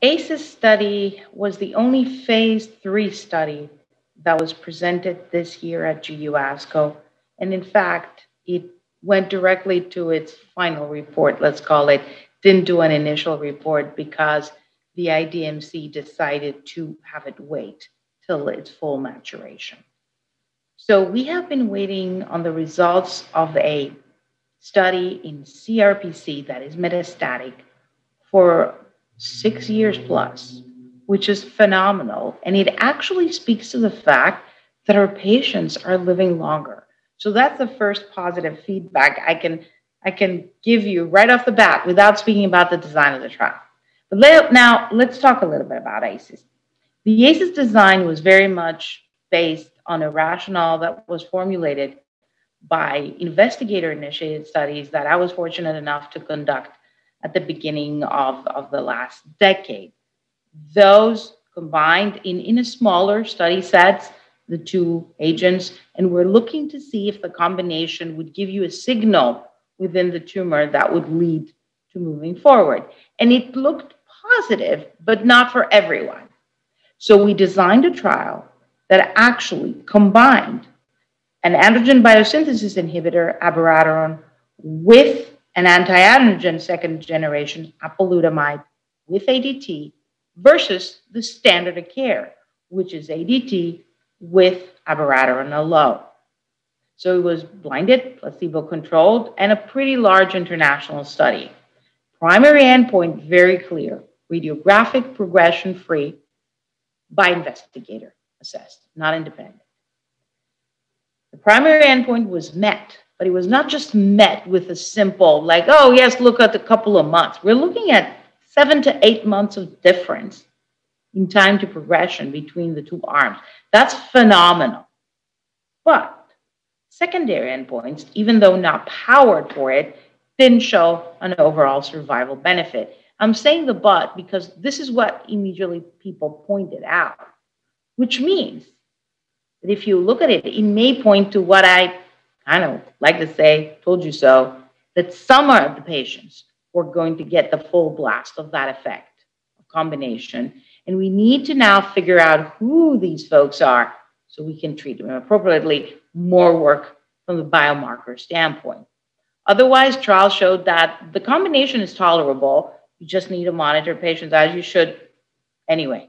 ACIS study was the only phase 3 study that was presented this year at GU ASCO. And in fact, it went directly to its final report, let's call it, didn't do an initial report because the IDMC decided to have it wait till its full maturation. So we have been waiting on the results of a study in CRPC that is metastatic for 6 years plus, which is phenomenal. And it actually speaks to the fact that our patients are living longer. So that's the first positive feedback I can give you right off the bat without speaking about the design of the trial. But now let's talk a little bit about ACIS. The ACIS design was very much based on a rationale that was formulated by investigator-initiated studies that I was fortunate enough to conduct at the beginning of the last decade. Those combined in a smaller study sets, the two agents, and we're looking to see if the combination would give you a signal within the tumor that would lead to moving forward. And it looked positive, but not for everyone. So we designed a trial that actually combined an androgen biosynthesis inhibitor, abiraterone, with an anti-androgen second generation, apalutamide, with ADT versus the standard of care, which is ADT with abiraterone alone. So it was blinded, placebo-controlled, and a pretty large international study. Primary endpoint, very clear, radiographic progression-free by investigator assessed, not independent. The primary endpoint was met, but it was not just met with a simple, like, oh, yes, look at a couple of months. We're looking at 7 to 8 months of difference in time to progression between the two arms. That's phenomenal. But secondary endpoints, even though not powered for it, didn't show an overall survival benefit. I'm saying the but because this is what immediately people pointed out, which means that if you look at it, it may point to what I kind of like to say, told you so, that some of the patients were going to get the full blast of that effect of combination. And we need to now figure out who these folks are so we can treat them appropriately, more work from the biomarker standpoint. Otherwise, trials showed that the combination is tolerable. You just need to monitor patients as you should anyway.